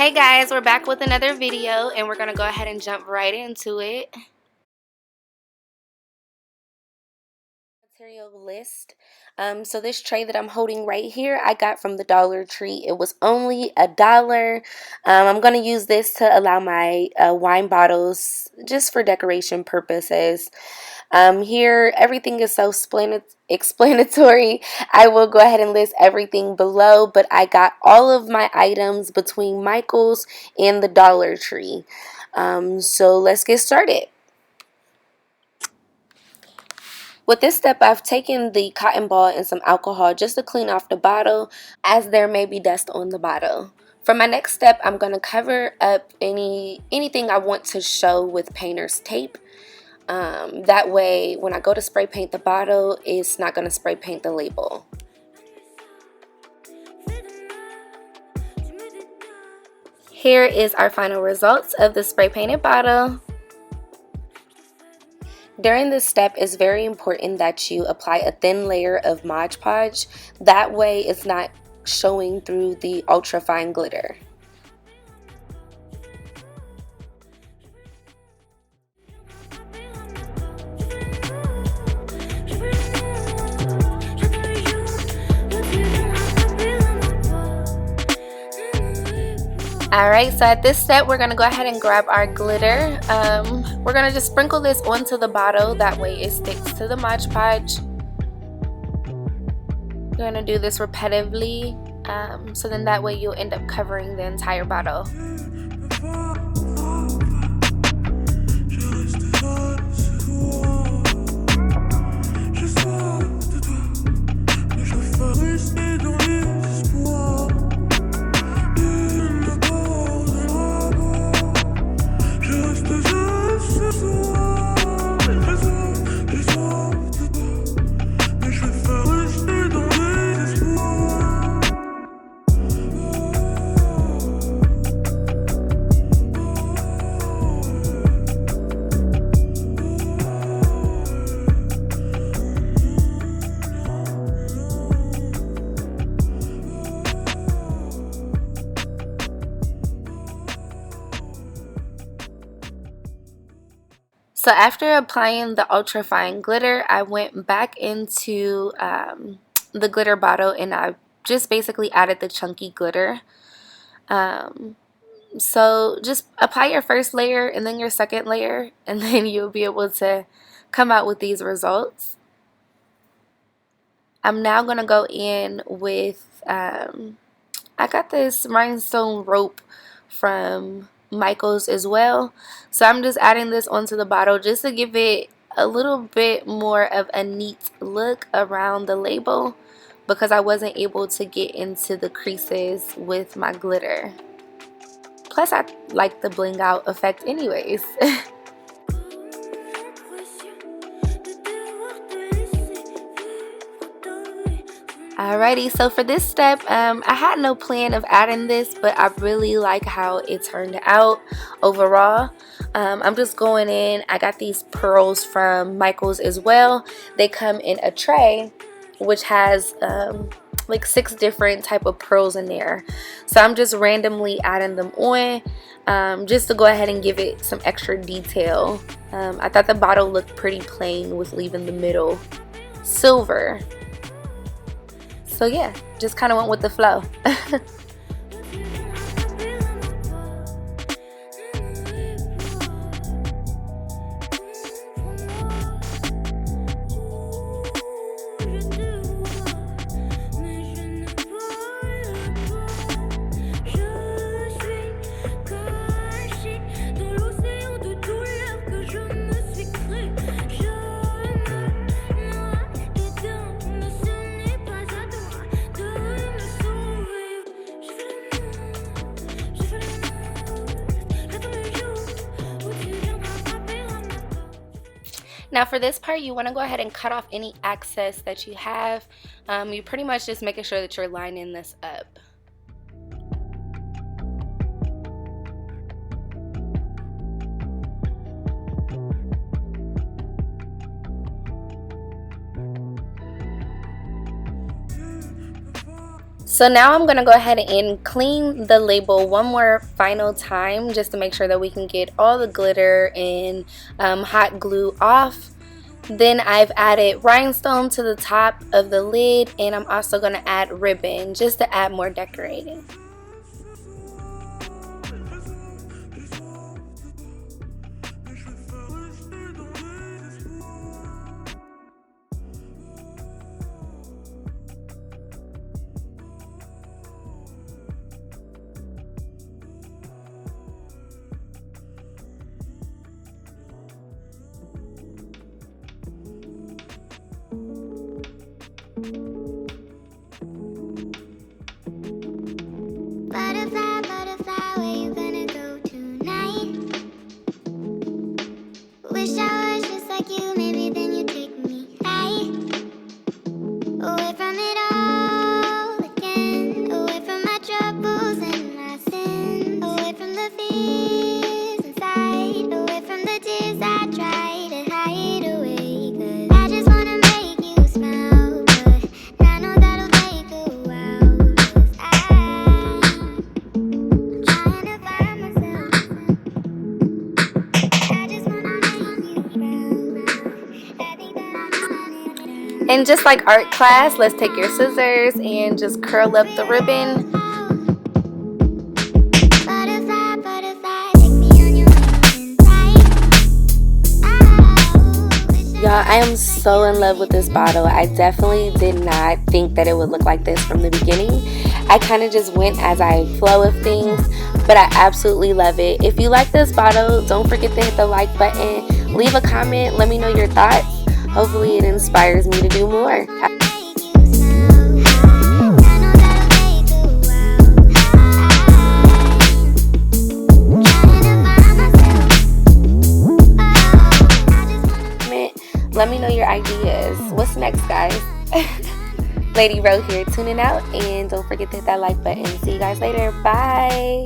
Hey guys, we're back with another video and we're gonna go ahead and jump right into it. Material list. So this tray that I'm holding right here, I got from the Dollar Tree. It was only $1. I'm gonna use this to allow my wine bottles just for decoration purposes. Here, everything is self-explanatory. I will go ahead and list everything below, but I got all of my items between Michael's and the Dollar Tree. So let's get started. With this step, I've taken the cotton ball and some alcohol just to clean off the bottle, as there may be dust on the bottle. For my next step, I'm going to cover up anything I want to show with painter's tape. That way, when I go to spray paint the bottle, it's not going to spray paint the label. Here is our final results of the spray painted bottle. During this step, it's very important that you apply a thin layer of Mod Podge. That way, it's not showing through the ultra fine glitter. Alright, so at this step, we're going to go ahead and grab our glitter. We're going to just sprinkle this onto the bottle. That way it sticks to the Mod Podge. You're going to do this repetitively, so then that way you'll end up covering the entire bottle. So after applying the ultra fine glitter, I went back into the glitter bottle and I just basically added the chunky glitter. So just apply your first layer and then your second layer, and then you'll be able to come out with these results. I'm now going to go in with, I got this rhinestone rope from Michael's as well. So I'm just adding this onto the bottle just to give it a little bit more of a neat look around the label, because I wasn't able to get into the creases with my glitter. Plus I like the bling out effect anyways. Alrighty, so for this step, I had no plan of adding this, but I really like how it turned out overall. I'm just going in. I got these pearls from Michael's as well. They come in a tray which has like 6 different type of pearls in there. So I'm just randomly adding them on just to go ahead and give it some extra detail. I thought the bottle looked pretty plain with leaving the middle silver. So yeah, just kind of went with the flow. Now for this part, you want to go ahead and cut off any excess that you have. You're pretty much just making sure that you're lining this up. So now I'm going to go ahead and clean the label one more final time just to make sure that we can get all the glitter and hot glue off. Then I've added rhinestone to the top of the lid, and I'm also going to add ribbon just to add more decorating. Butterfly, butterfly, where you gonna go tonight? Wish I was just like you, maybe then you take me high. Away from it all again, away from my troubles and my sins, away from the fears inside, away from the tears I try to hide away. 'Cause I just wanna make you smile, but I know that'll take a while. 'Cause I'm trying to find myself. I just wanna make you proud. I think that I'm running out. And just like art class, let's take your scissors and just curl up the ribbon. Butterfly, butterfly, take me on your wings and fly. Y'all, I am so in love with this bottle. I definitely did not think that it would look like this from the beginning. I kind of just went as I flow of things, but I absolutely love it. If you like this bottle, don't forget to hit the like button. Leave a comment. Let me know your thoughts. Hopefully it inspires me to do more. Let me know your ideas. What's next, guys? Lady Ro here tuning out, and don't forget to hit that like button. See you guys later. Bye.